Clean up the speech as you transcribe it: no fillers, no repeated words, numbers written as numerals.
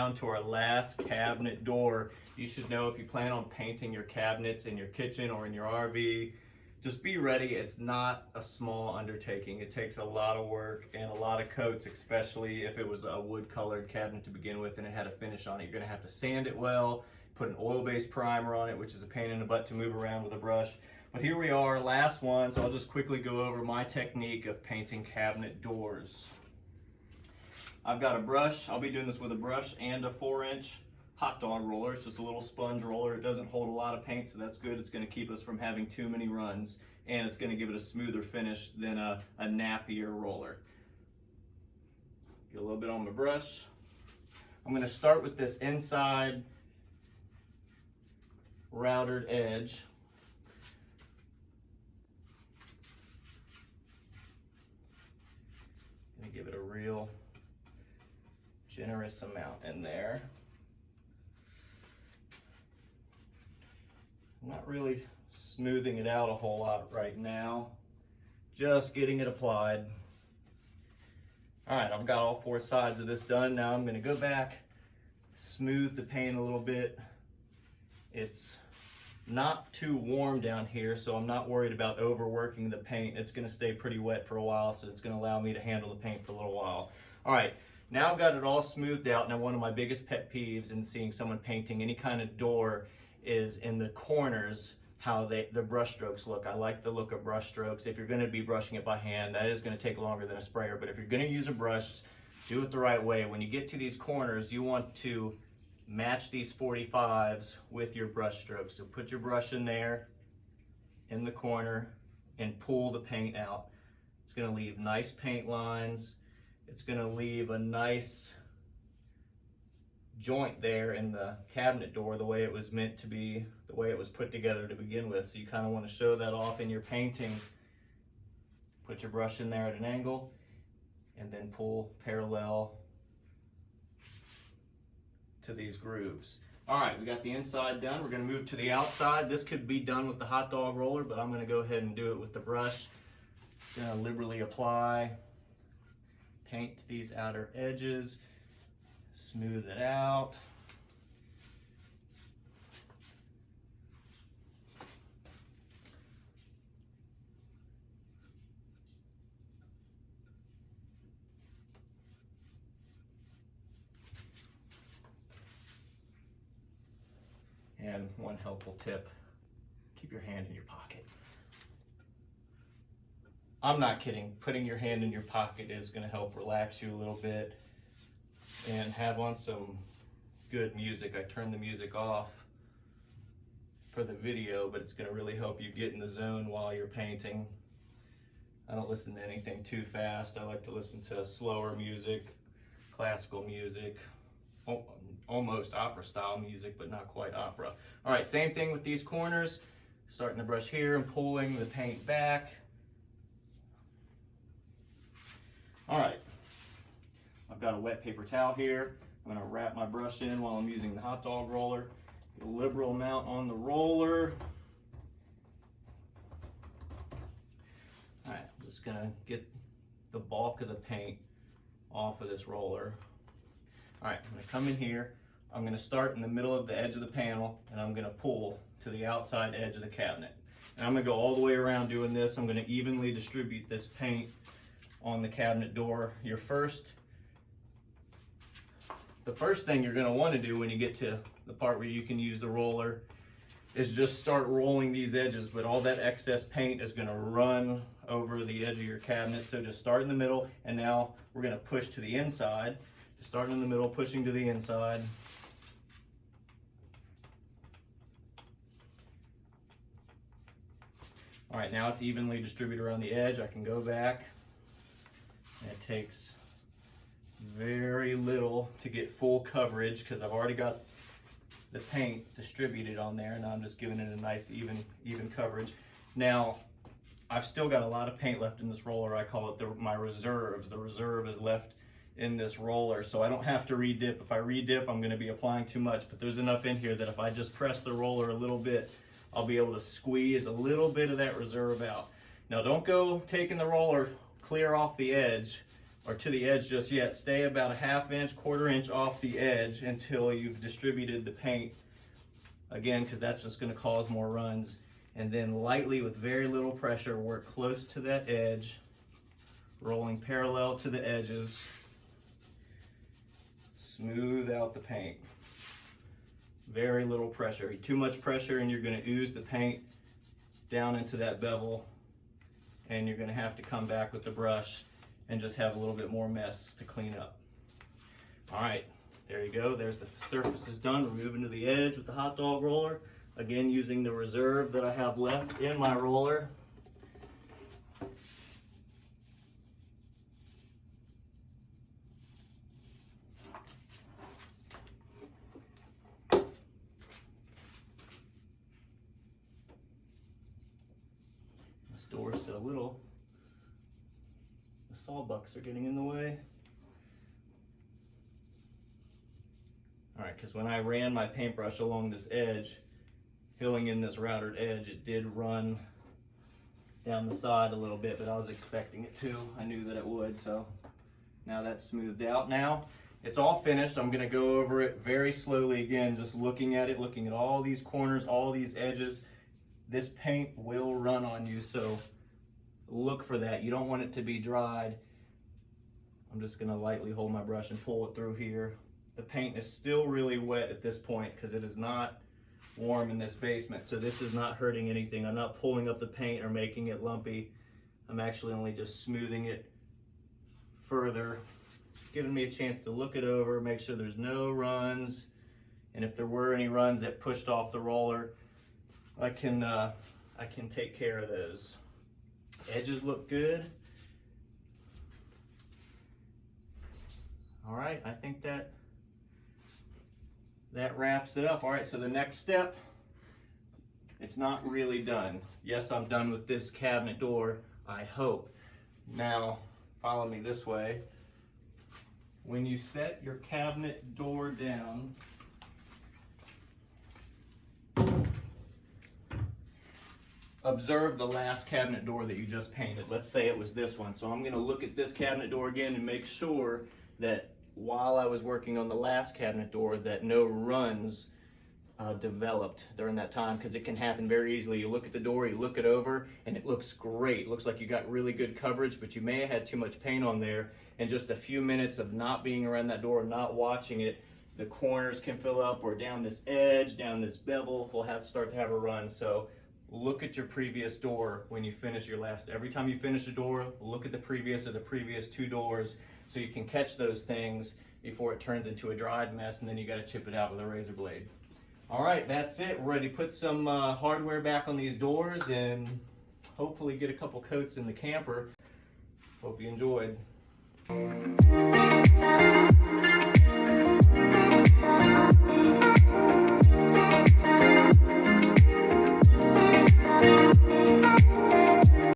down to our last cabinet door. You should know if you plan on painting your cabinets in your kitchen or in your RV, just be ready. It's not a small undertaking. It takes a lot of work and a lot of coats, especially if it was a wood colored cabinet to begin with and it had a finish on it. You're gonna have to sand it well, put an oil-based primer on it, which is a pain in the butt to move around with a brush. But here we are, last one, so I'll just quickly go over my technique of painting cabinet doors. I've got a brush. I'll be doing this with a brush and a 4-inch hot dog roller. It's just a little sponge roller. It doesn't hold a lot of paint, so that's good. It's going to keep us from having too many runs, and it's going to give it a smoother finish than a nappier roller. Get a little bit on my brush. I'm going to start with this inside routed edge. Going to give it a real generous amount in there. I'm not really smoothing it out a whole lot right now, just getting it applied. All right, I've got all 4 sides of this done. Now I'm going to go back, smooth the paint a little bit. It's not too warm down here, so I'm not worried about overworking the paint. It's going to stay pretty wet for a while, so it's going to allow me to handle the paint for a little while. All right, now I've got it all smoothed out. Now, one of my biggest pet peeves in seeing someone painting any kind of door is in the corners, how the brush strokes look. I like the look of brush strokes. If you're going to be brushing it by hand, that is going to take longer than a sprayer, but if you're going to use a brush, do it the right way. When you get to these corners, you want to match these 45s with your brush strokes. So put your brush in there, in the corner, and pull the paint out. It's going to leave nice paint lines. It's going to leave a nice joint there in the cabinet door, the way it was meant to be, the way it was put together to begin with. So you kind of want to show that off in your painting. Put your brush in there at an angle, and then pull parallel to these grooves. All right, we got the inside done. We're going to move to the outside. This could be done with the hot dog roller, but I'm going to go ahead and do it with the brush. Going to liberally apply, paint these outer edges, smooth it out. And one helpful tip, keep your hand in your pocket. I'm not kidding. Putting your hand in your pocket is going to help relax you a little bit, and have on some good music. I turned the music off for the video, but it's going to really help you get in the zone while you're painting. I don't listen to anything too fast. I like to listen to slower music, classical music, almost opera style music, but not quite opera. All right, same thing with these corners. Starting the brush here and pulling the paint back. All right, I've got a wet paper towel here. I'm going to wrap my brush in while I'm using the hot dog roller. Get a liberal amount on the roller. All right, I'm just going to get the bulk of the paint off of this roller. All right, I'm going to come in here. I'm going to start in the middle of the edge of the panel, and I'm going to pull to the outside edge of the cabinet. And I'm going to go all the way around doing this. I'm going to evenly distribute this paint on the cabinet door. The first thing you're going to want to do when you get to the part where you can use the roller is just start rolling these edges, but all that excess paint is going to run over the edge of your cabinet. So just start in the middle, and now we're going to push to the inside. Starting in the middle, pushing to the inside. All right, now it's evenly distributed around the edge. I can go back, and it takes very little to get full coverage because I've already got the paint distributed on there, and I'm just giving it a nice even coverage. Now, I've still got a lot of paint left in this roller. I call it my reserves. The reserve is left in this roller, so I don't have to re-dip. If I re-dip, I'm going to be applying too much, but there's enough in here that if I just press the roller a little bit, I'll be able to squeeze a little bit of that reserve out. Now, don't go taking the roller clear off the edge. or to the edge just yet. Stay about a 1/2 inch, 1/4 inch off the edge until you've distributed the paint. Again, because that's just going to cause more runs. And then lightly, with very little pressure, work close to that edge, rolling parallel to the edges. Smooth out the paint. Very little pressure. Too much pressure and you're going to ooze the paint down into that bevel, and you're going to have to come back with the brush and just have a little bit more mess to clean up. All right, there you go. There's the surface is done. We're moving to the edge with the hot dog roller. Again, using the reserve that I have left in my roller. This door's a little, the sawbucks are getting in the way. All right, because when I ran my paintbrush along this edge, filling in this routed edge, it did run down the side a little bit, but I was expecting it to. I knew that it would, so now that's smoothed out. Now it's all finished. I'm gonna go over it very slowly again, just looking at it, looking at all these corners, all these edges. This paint will run on you, so look for that. You don't want it to be dried. I'm just gonna lightly hold my brush and pull it through here. The paint is still really wet at this point because it is not warm in this basement, so this is not hurting anything. I'm not pulling up the paint or making it lumpy. I'm actually only just smoothing it further. It's giving me a chance to look it over, make sure there's no runs, and if there were any runs that pushed off the roller, I can take care of those. Edges look good. All right, I think that wraps it up. All right, so the next step, it's not really done. Yes, I'm done with this cabinet door, I hope. Now, follow me this way. When you set your cabinet door down, observe the last cabinet door that you just painted. Let's say it was this one. So I'm gonna look at this cabinet door again and make sure that while I was working on the last cabinet door that no runs developed during that time, because it can happen very easily. You look at the door, you look it over, and it looks great. Looks like you got really good coverage, but you may have had too much paint on there, and just a few minutes of not being around that door, not watching it, the corners can fill up, or down this edge, down this bevel, will start to have a run. So look at your previous door when you finish your last. Every time you finish a door, look at the previous or the previous 2 doors, so you can catch those things before it turns into a dried mess, and then you got to chip it out with a razor blade. All right, that's it. We're ready to put some hardware back on these doors and hopefully get a couple coats in the camper. Hope you enjoyed.